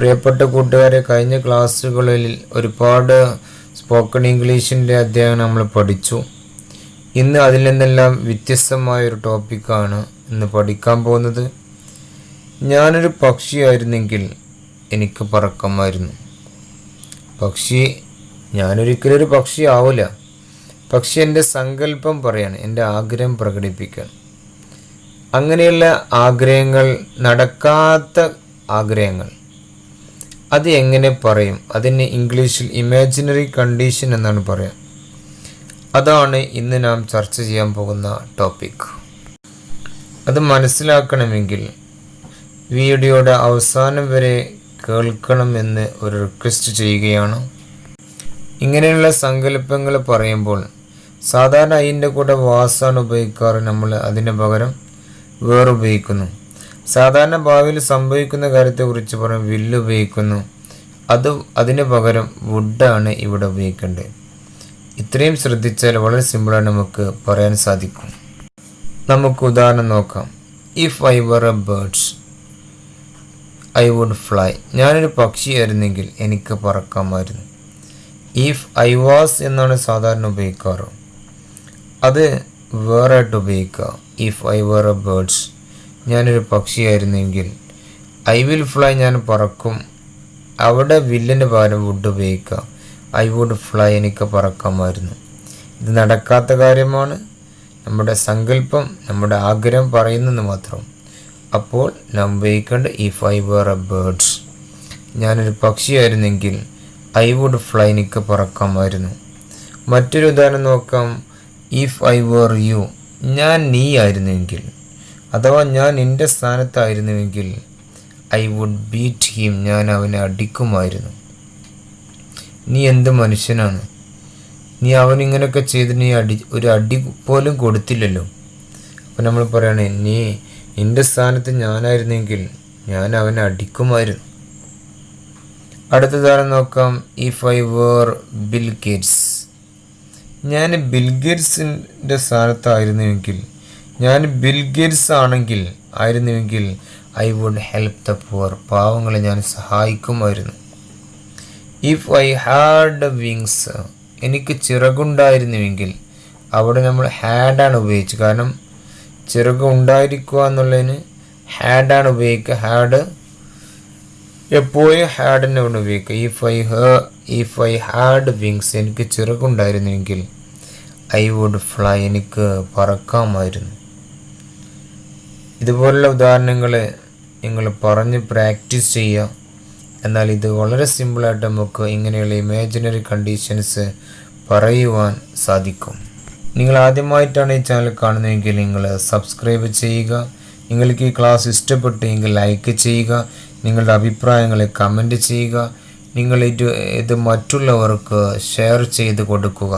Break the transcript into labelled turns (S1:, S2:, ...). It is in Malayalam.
S1: പ്രിയപ്പെട്ട കൂട്ടുകാരെ, കഴിഞ്ഞ ക്ലാസ്സുകളിൽ ഒരുപാട് സ്പോക്കൺ ഇംഗ്ലീഷിൻ്റെ അധ്യായം നമ്മൾ പഠിച്ചു. ഇന്ന് അതിൽ നിന്നെല്ലാം വ്യത്യസ്തമായൊരു ടോപ്പിക്കാണ് ഇന്ന് പഠിക്കാൻ പോകുന്നത്. ഞാനൊരു പക്ഷിയായിരുന്നെങ്കിൽ എനിക്ക് പറക്കാമായിരുന്നു. ഞാനൊരിക്കലും ഒരു പക്ഷി ആവില്ല. പക്ഷി എൻ്റെ സങ്കല്പം പറയാണ്, എൻ്റെ ആഗ്രഹം പ്രകടിപ്പിക്കാൻ. അങ്ങനെയുള്ള ആഗ്രഹങ്ങൾ, നടക്കാത്ത ആഗ്രഹങ്ങൾ, അത് എങ്ങനെ പറയും? അതിന് ഇംഗ്ലീഷിൽ ഇമാജിനറി കണ്ടീഷൻ എന്നാണ് പറയുക. അതാണ് ഇന്ന് നാം ചർച്ച ചെയ്യാൻ പോകുന്ന ടോപ്പിക്. അത് മനസ്സിലാക്കണമെങ്കിൽ വീഡിയോയുടെ അവസാനം വരെ കേൾക്കണമെന്ന് ഒരു റിക്വസ്റ്റ് ചെയ്യുകയാണ്. ഇങ്ങനെയുള്ള സങ്കല്പങ്ങൾ പറയുമ്പോൾ സാധാരണ അതിൻ്റെ കൂടെ വാസാണ് ഉപയോഗിക്കാറ്. നമ്മൾ അതിന് പകരം വേറുപയോഗിക്കുന്നു. സാധാരണ ഭാവിയിൽ സംഭവിക്കുന്ന കാര്യത്തെക്കുറിച്ച് പറയും വില്ല് ഉപയോഗിക്കുന്നു. അതിന് പകരം വുഡാണ് ഇവിടെ ഉപയോഗിക്കേണ്ടത്. ഇത്രയും ശ്രദ്ധിച്ചാൽ വളരെ സിമ്പിളായി നമുക്ക് പറയാൻ സാധിക്കും. നമുക്ക് ഉദാഹരണം നോക്കാം. If I were a birds I would fly. ഞാനൊരു പക്ഷിയായിരുന്നെങ്കിൽ എനിക്ക് പറക്കാമായിരുന്നു. ഇഫ് ഐ വാസ് എന്നാണ് സാധാരണ ഉപയോഗിക്കാറ്. അത് വേറായിട്ട് ഉപയോഗിക്കുക. If I were a birds, ഞാനൊരു പക്ഷിയായിരുന്നെങ്കിൽ. ഐ വിൽ ഫ്ലൈ, ഞാൻ പറക്കും. അവിടെ വില്ലിന് പകരം വുഡ് ഉപയോഗിക്കുക. ഐ വുഡ് ഫ്ലൈ, എനിക്ക് പറക്കാമായിരുന്നു. ഇത് നടക്കാത്ത കാര്യമാണ്. നമ്മുടെ സങ്കല്പം, നമ്മുടെ ആഗ്രഹം പറയുന്നെന്ന് മാത്രം. അപ്പോൾ നാം ഉപയോഗിക്കേണ്ട if I were a birds, ഞാനൊരു പക്ഷിയായിരുന്നെങ്കിൽ. ഐ വുഡ് ഫ്ലൈ, എനിക്ക് പറക്കാമായിരുന്നു. മറ്റൊരു ഉദാഹരണം നോക്കാം. ഇഫ് ഐ വർ യു, ഞാൻ നീ ആയിരുന്നുവെങ്കിൽ, അഥവാ ഞാൻ നിൻ്റെ സ്ഥാനത്തായിരുന്നുവെങ്കിൽ. ഐ വുഡ് ബീറ്റ് ഹിം, ഞാൻ അവനെ അടിക്കുമായിരുന്നു. നീ എന്ത് മനുഷ്യനാണ്? നീ അവനിങ്ങനെയൊക്കെ ചെയ്ത് നീ ഒരു അടി പോലും കൊടുത്തില്ലല്ലോ. അപ്പം നമ്മൾ പറയണേ, നിൻ്റെ സ്ഥാനത്ത് ഞാനായിരുന്നെങ്കിൽ ഞാൻ അവനെ അടിക്കുമായിരുന്നു. അടുത്തതാണ് നോക്കാം. If I were Bill Gates, ഞാൻ ബിൽ ഗേറ്റ്സിൻ്റെ സ്ഥാനത്തായിരുന്നുവെങ്കിൽ. ഞാൻ ബിൽ ഗേറ്റ്സ് ആയിരുന്നുവെങ്കിൽ I would help the poor, പാവങ്ങളെ ഞാൻ സഹായിക്കുമായിരുന്നു. ഇഫ് ഐ ഹാഡ് വിങ്സ്, എനിക്ക് ചിറകുണ്ടായിരുന്നുവെങ്കിൽ. അവിടെ നമ്മൾ ഹാഡാണ് ഉപയോഗിച്ചത്. കാരണം ചിറക് ഉണ്ടായിരിക്കുക എന്നുള്ളതിന് ഹാഡാണ് ഉപയോഗിക്കുക. ഹാഡ് എപ്പോഴും ഹാഡിനെ കൊണ്ട് ഉപയോഗിക്കുക. ഇഫ് ഐ ഹാഡ് വിങ്സ്, എനിക്ക് ചിറകുണ്ടായിരുന്നുവെങ്കിൽ. ഐ വുഡ് ഫ്ലൈ, എനിക്ക് പറക്കാമായിരുന്നു. ഇതുപോലുള്ള ഉദാഹരണങ്ങൾ നിങ്ങൾ പറഞ്ഞ് പ്രാക്ടീസ് ചെയ്യുക. എന്നാൽ ഇത് വളരെ സിമ്പിളായിട്ട് നമുക്ക് ഇങ്ങനെയുള്ള ഇമാജിനറി കണ്ടീഷൻസ് പറയുവാൻ സാധിക്കും. നിങ്ങൾ ആദ്യമായിട്ടാണ് ഈ ചാനൽ കാണുന്നതെങ്കിൽ നിങ്ങൾ സബ്സ്ക്രൈബ് ചെയ്യുക. നിങ്ങൾക്ക് ഈ ക്ലാസ് ഇഷ്ടപ്പെട്ടെങ്കിൽ ലൈക്ക് ചെയ്യുക. നിങ്ങളുടെ അഭിപ്രായങ്ങൾ കമൻറ്റ് ചെയ്യുക. നിങ്ങൾ ഇത് മറ്റുള്ളവർക്ക് ഷെയർ ചെയ്ത് കൊടുക്കുക.